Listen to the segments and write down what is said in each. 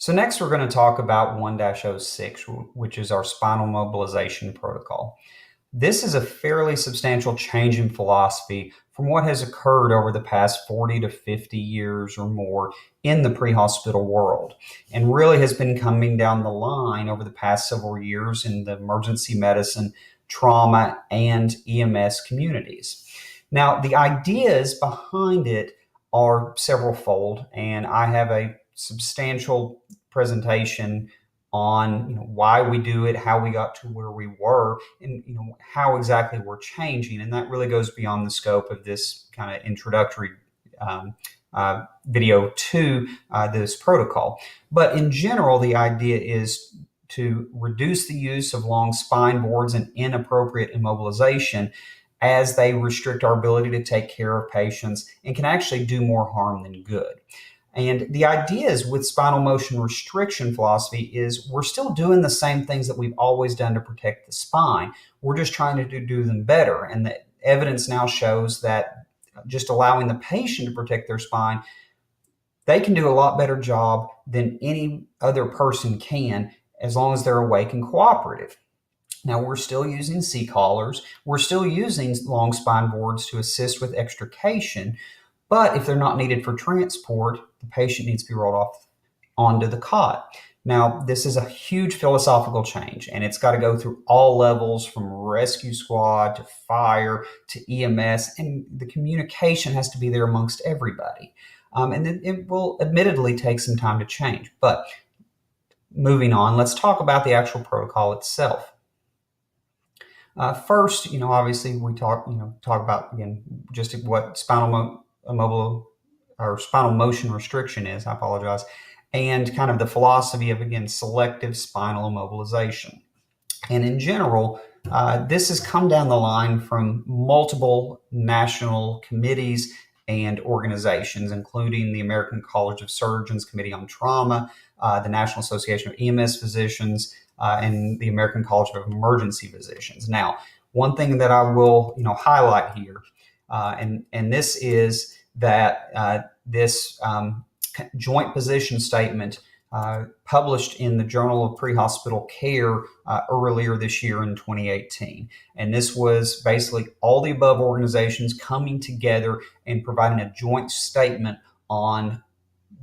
So next we're going to talk about 1-06, which is our spinal mobilization protocol. This is a fairly substantial change in philosophy from what has occurred over the past 40 to 50 years or more in the pre-hospital world, and really has been coming down the line over the past several years in the emergency medicine, trauma, and EMS communities. Now, the ideas behind it are several-fold, and I have a substantial presentation on why we do it, how we got to where we were, and how exactly we're changing. And that really goes beyond the scope of this kind of introductory video to this protocol. But in general, the idea is to reduce the use of long spine boards and inappropriate immobilization, as they restrict our ability to take care of patients and can actually do more harm than good. And the ideas with spinal motion restriction philosophy is we're still doing the same things that we've always done to protect the spine. We're just trying to do them better. And the evidence now shows that just allowing the patient to protect their spine, they can do a lot better job than any other person can, as long as they're awake and cooperative. Now, we're still using C-collars. We're still using long spine boards to assist with extrication. But if they're not needed for transport, the patient needs to be rolled off onto the cot. Now, this is a huge philosophical change, and it's got to go through all levels, from rescue squad to fire to EMS, and the communication has to be there amongst everybody. And then it will admittedly take some time to change. But moving on, let's talk about the actual protocol itself. First, obviously we talk about, again, just what spinal motion restriction is. I apologize. And kind of the philosophy of, again, selective spinal immobilization. And in general, this has come down the line from multiple national committees and organizations, including the American College of Surgeons Committee on Trauma, the National Association of EMS Physicians, and the American College of Emergency Physicians. Now, one thing that I will highlight here, and this is that this joint position statement published in the Journal of Pre-Hospital Care earlier this year in 2018. And this was basically all the above organizations coming together and providing a joint statement on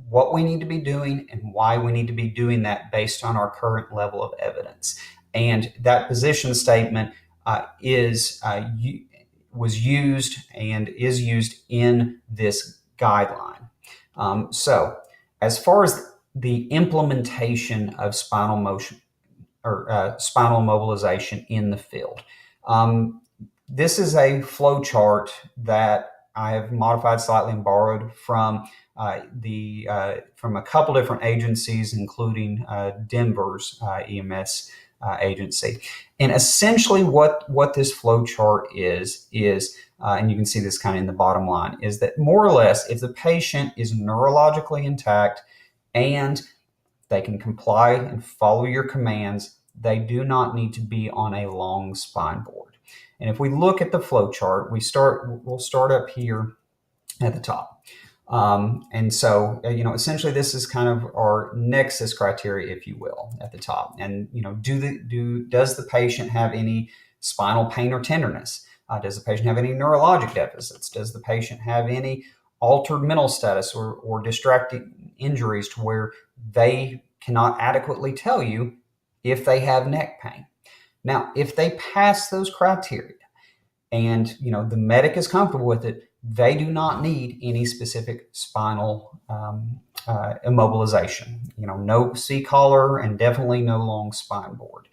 what we need to be doing and why we need to be doing that based on our current level of evidence. And that position statement was used and is used in this guideline. So as far as the implementation of spinal motion or spinal mobilization in the field, this is a flow chart that I have modified slightly and borrowed from from a couple different agencies, including Denver's EMS agency. And essentially what this flow chart is, and you can see this kind of in the bottom line, is that more or less, if the patient is neurologically intact and they can comply and follow your commands, they do not need to be on a long spine board. And if we look at the flow chart, we'll start up here at the top. And so, essentially this is kind of our nexus criteria, if you will, at the top. And, does the patient have any spinal pain or tenderness? Does the patient have any neurologic deficits? Does the patient have any altered mental status or distracting injuries to where they cannot adequately tell you if they have neck pain? Now, if they pass those criteria and, the medic is comfortable with it, they do not need any specific spinal immobilization. No C-collar and definitely no long spine board.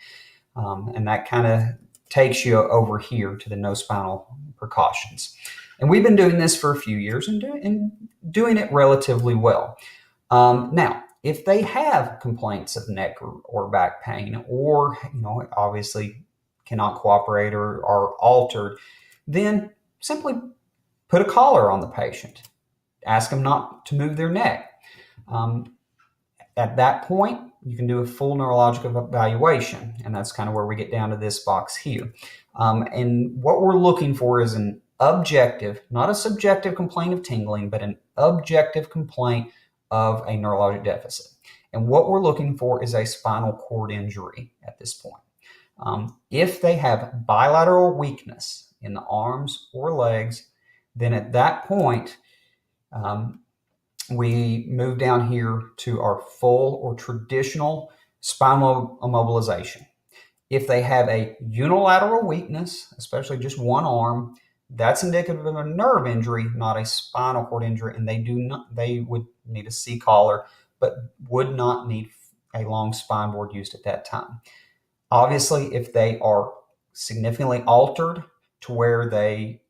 And that kind of takes you over here to the no spinal precautions. And we've been doing this for a few years and doing it relatively well. Now, if they have complaints of neck or back pain, or obviously cannot cooperate or are altered, then simply put a collar on the patient. Ask them not to move their neck. At that point, you can do a full neurological evaluation, and that's kind of where we get down to this box here. And what we're looking for is an objective, not a subjective complaint of tingling, but an objective complaint of a neurologic deficit. And what we're looking for is a spinal cord injury at this point. If they have bilateral weakness in the arms or legs, then at that point, we move down here to our full or traditional spinal immobilization. If they have a unilateral weakness, especially just one arm, that's indicative of a nerve injury, not a spinal cord injury, and they would need a C-collar, but would not need a long spine board used at that time. Obviously, if they are significantly altered to where they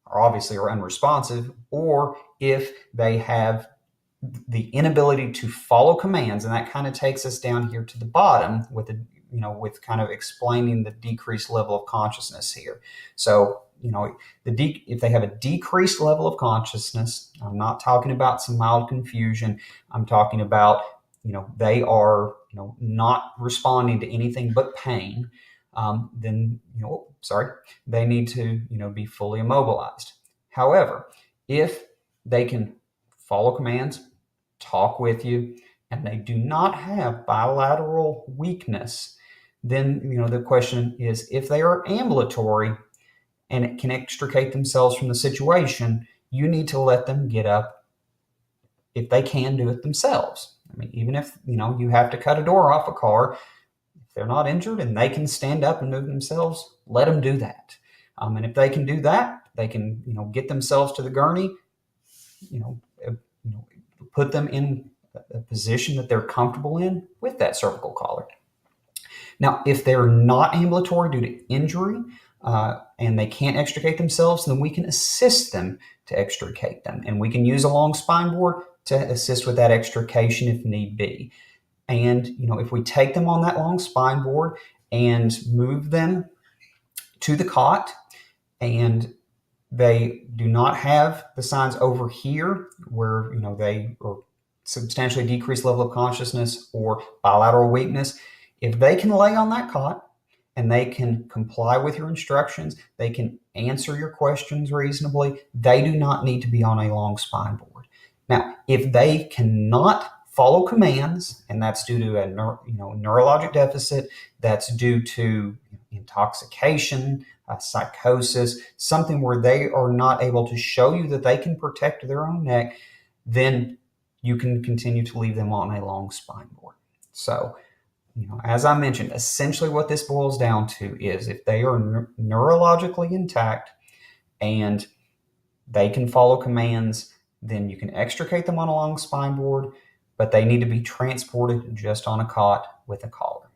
are obviously are unresponsive, or if they have the inability to follow commands, and that kind of takes us down here to the bottom with with kind of explaining the decreased level of consciousness here. So, if they have a decreased level of consciousness, I'm not talking about some mild confusion. I'm talking about, they are, not responding to anything but pain. Then, they need to, be fully immobilized. However, if they can follow commands, talk with you, and they do not have bilateral weakness, then the question is, if they are ambulatory and can extricate themselves from the situation, you need to let them get up if they can do it themselves. I mean, even if you have to cut a door off a car, if they're not injured and they can stand up and move themselves, let them do that. And if they can do that, they can get themselves to the gurney, put them in a position that they're comfortable in with that cervical collar. Now, if they're not ambulatory due to injury and they can't extricate themselves, then we can assist them to extricate them. And we can use a long spine board to assist with that extrication if need be. And, if we take them on that long spine board and move them to the cot, and they do not have the signs over here where, they are substantially decreased level of consciousness or bilateral weakness, if they can lay on that cot and they can comply with your instructions, they can answer your questions reasonably, they do not need to be on a long spine board. Now, if they cannot follow commands, and that's due to a neurologic deficit, that's due to intoxication, psychosis, something where they are not able to show you that they can protect their own neck, then you can continue to leave them on a long spine board. So, as I mentioned, essentially what this boils down to is if they are neurologically intact and they can follow commands, then you can extricate them on a long spine board, but they need to be transported just on a cot with a collar.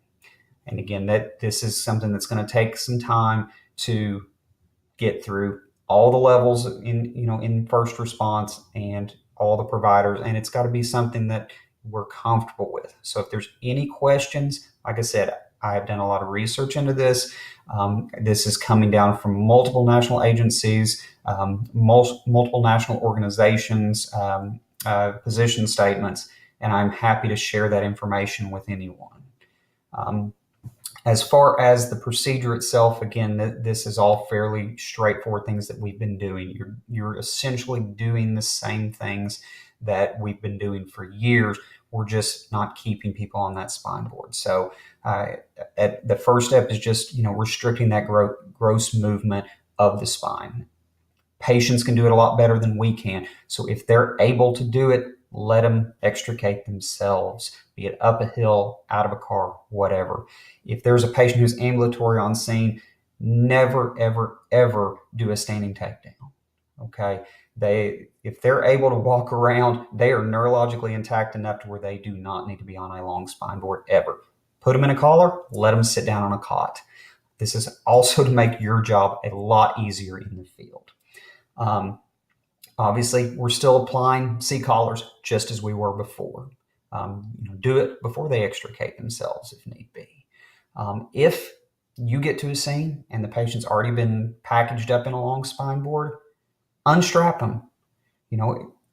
And again, this is something that's going to take some time to get through all the levels in first response and all the providers, and it's got to be something that we're comfortable with. So if there's any questions, like I said, I have done a lot of research into this. This is coming down from multiple national agencies, multiple national organizations, position statements, and I'm happy to share that information with anyone. As far as the procedure itself, again, this is all fairly straightforward things that we've been doing. You're essentially doing the same things that we've been doing for years. We're just not keeping people on that spine board. So the first step is just restricting that gross movement of the spine. Patients can do it a lot better than we can. So if they're able to do it, let them extricate themselves, be it up a hill, out of a car, whatever. If there's a patient who's ambulatory on scene, never, ever, ever do a standing takedown. Okay? If they're able to walk around, they are neurologically intact enough to where they do not need to be on a long spine board ever. Put them in a collar, let them sit down on a cot. This is also to make your job a lot easier in the field. Obviously, we're still applying C-collars just as we were before. Do it before they extricate themselves if need be. If you get to a scene and the patient's already been packaged up in a long spine board, unstrap them.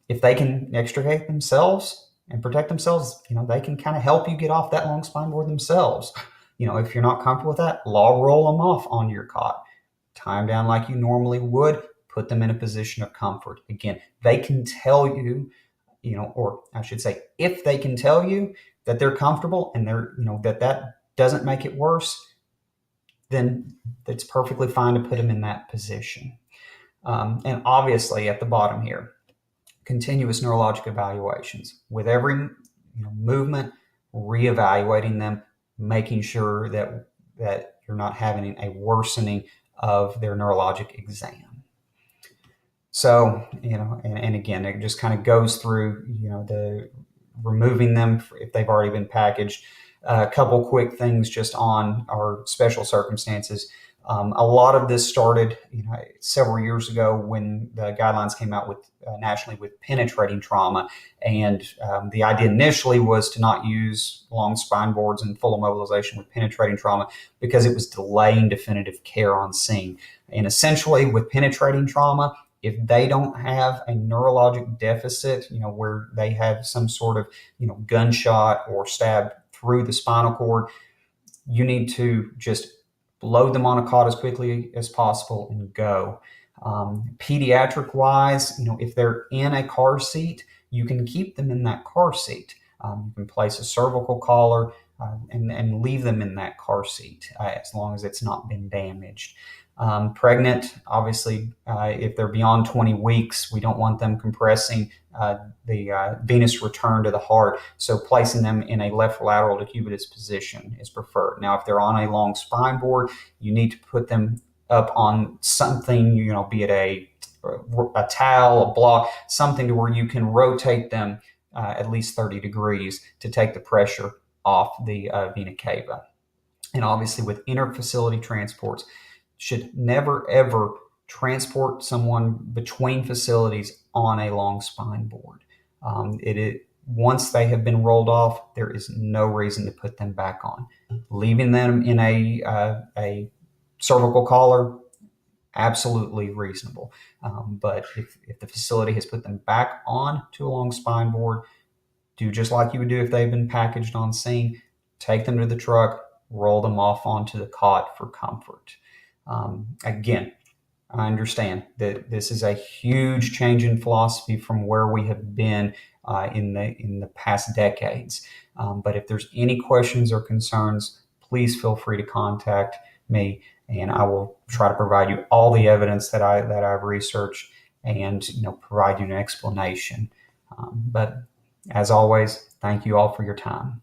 If they can extricate themselves and protect themselves, they can kind of help you get off that long spine board themselves. If you're not comfortable with that, log roll them off onto your cot. Tie them down like you normally would. Put them in a position of comfort. Again, they can tell you, or I should say, if they can tell you, that they're comfortable and they're, that doesn't make it worse, then it's perfectly fine to put them in that position. And obviously at the bottom here, continuous neurologic evaluations. With every movement, reevaluating them, making sure that you're not having a worsening of their neurologic exam. So, and again, it just kind of goes through, the removing them if they've already been packaged. A couple quick things just on our special circumstances. A lot of this started, several years ago when the guidelines came out with nationally with penetrating trauma, and the idea initially was to not use long spine boards and full immobilization with penetrating trauma because it was delaying definitive care on scene. And essentially, with penetrating trauma, if they don't have a neurologic deficit, where they have some sort of, gunshot or stab through the spinal cord, you need to just load them on a cot as quickly as possible and go. Pediatric wise, if they're in a car seat, you can keep them in that car seat. You can place a cervical collar and leave them in that car seat as long as it's not been damaged. Pregnant, obviously, if they're beyond 20 weeks, we don't want them compressing the venous return to the heart. So placing them in a left lateral decubitus position is preferred. Now, if they're on a long spine board, you need to put them up on something, be it a towel, a block, something to where you can rotate them at least 30 degrees to take the pressure off the vena cava. And obviously with interfacility transports, should never, ever transport someone between facilities on a long spine board. Once they have been rolled off, there is no reason to put them back on. Leaving them in a cervical collar, absolutely reasonable. But if the facility has put them back on to a long spine board, do just like you would do if they've been packaged on scene. Take them to the truck, roll them off onto the cot for comfort. Again, I understand that this is a huge change in philosophy from where we have been in the past decades. But if there's any questions or concerns, please feel free to contact me, and I will try to provide you all the evidence that I've researched and provide you an explanation. But as always, thank you all for your time.